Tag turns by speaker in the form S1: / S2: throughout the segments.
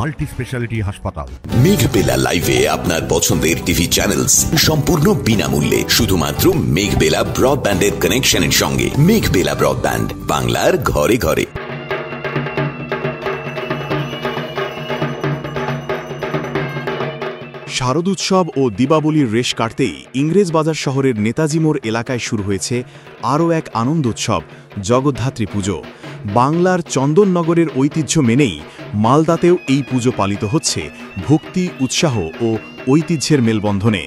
S1: Multi speciality হাসপাতাল।
S2: মেঘবেলা লাইভে আপনার পছন্দের টিভি চ্যানেলস সম্পূর্ণ বিনামূল্যে, শুধুমাত্র মেঘবেলা ব্রডব্যান্ডের কানেকশনের সঙ্গে। মেঘবেলা ব্রডব্যান্ড, বাংলার ঘরে ঘরে।
S3: শারদোৎসব ও দীপাবলির রেশ কাটতেই ইংরেজবাজার শহরের নেতাজি মোড় এলাকায় শুরু হয়েছে আরও এক আনন্দোৎসব, জগদ্ধাত্রী পুজো। বাংলার চন্দননগরের ঐতিহ্য মেনেই মালদাতেও এই পুজো পালিত হচ্ছে ভক্তি, উৎসাহ ও ঐতিহ্যের মেলবন্ধনে।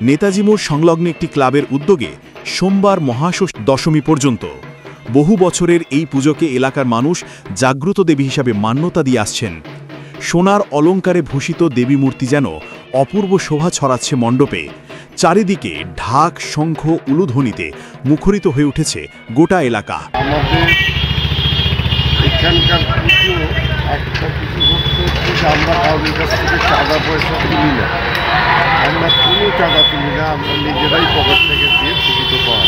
S3: নেতাজি মোড় সংলগ্ন একটি ক্লাবের উদ্যোগে সোমবার মহাষষ্ঠ দশমী পর্যন্ত বহু বছরের এই পুজোকে এলাকার মানুষ জাগ্রত দেবী হিসাবে মান্যতা দিয়ে আসছেন। সোনার অলঙ্কারে ভূষিত দেবী মূর্তি যেন অপূর্ব শোভা ছড়াচ্ছে মণ্ডপে। চারিদিকে ঢাক, শঙ্খ, উলুধ্বনিতে মুখরিত হয়ে উঠেছে গোটা এলাকা।
S4: আমাদের এখানকার পুজো একটা কিছু হচ্ছে যে আমরা কাউদের কাছ থেকে চাঁদা পয়সা তুলি না, আমরা কোনো চাঁদা তুলি না, আমরা নিজেরাই পকেট থেকে দিয়ে পুজো করা।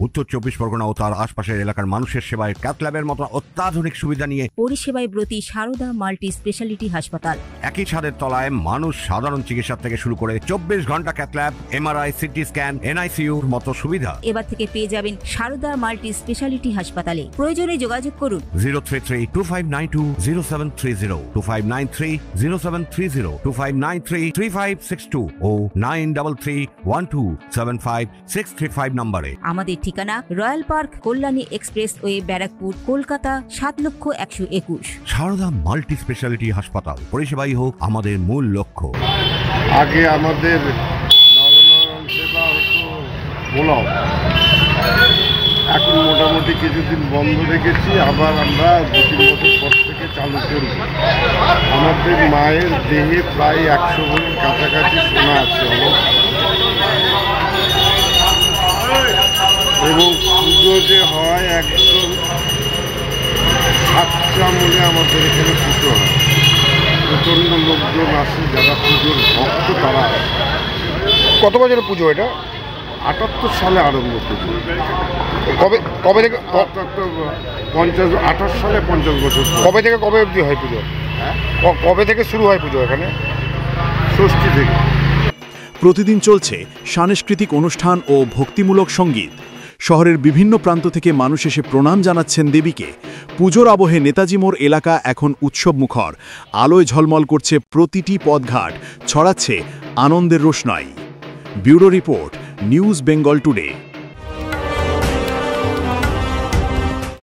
S1: উত্তর 24 পরগনা ও তার আশপাশের এলাকার মানুষের সেবায় ক্যাথ ল্যাবের মতো অত্যাধুনিক সুবিধা নিয়ে
S5: পরিষেবায় ব্রতী সারদা মাল্টি স্পেশালিটি হাসপাতাল।
S1: একই ছাদের তলায় মানুষ সাধারণ চিকিৎসা থেকে শুরু করে 24 ঘন্টা cath lab, MRI, CT scan, এনআইসিইউর মতো সুবিধা
S5: এবার থেকে পেয়ে যাবেন সারদা মাল্টি স্পেশালিটি হাসপাতালে। প্রয়োজনে যোগাযোগ করুন
S1: 033-2592-0730, 2593-0730, 2593-3562 ও 9331275635 নম্বরে।
S5: আমাদের ঠিকানা royal park, Kalyani expressway, Barrackpore, Kolkata 7,01,21।
S1: Sarada multi speciality হাসপাতাল, পরিষেবাই হোক আমাদের মূল লক্ষ্য।
S4: আগে আমাদের নরনারায়ণ সেবা হতো পোলাও, এখন মোটামুটি কিছুদিন বন্ধ রেখেছি, আবার আমরা 2-3 বছর পর থেকে চালু করব। আমাদের মায়ের দেহে প্রায় 100 ভরির কাছাকাছি সোনা আছে এবং পুজো যে হয় একদম সাতটা মনে আমাদের এখানে পুজো হয়। প্রচণ্ড লোকজন আসে, যারা পুজোর ভক্ত তারা আসে।
S6: কত বছরের পুজো এটা?
S4: 78 সালে আরম্ভ পুজো।
S6: কবে থেকে?
S4: 28 সালে 50 বছর।
S6: কবে থেকে কবে অবধি হয় পুজো?
S4: হ্যাঁ,
S6: কবে থেকে শুরু হয় পুজো এখানে?
S4: ষষ্ঠী থেকে।
S3: প্রতিদিন চলছে সাংস্কৃতিক অনুষ্ঠান ও ভক্তিমূলক সঙ্গীত। শহরের বিভিন্ন প্রান্ত থেকে মানুষ এসে প্রণাম জানাচ্ছেন দেবীকে। পুজোর আবহে নেতাজি মোড় এলাকা এখন উৎসবমুখর। আলোয় ঝলমল করছে প্রতিটি পথঘাট, ছড়াচ্ছে আনন্দের রোশনাই। Bureau report, News Bengal today.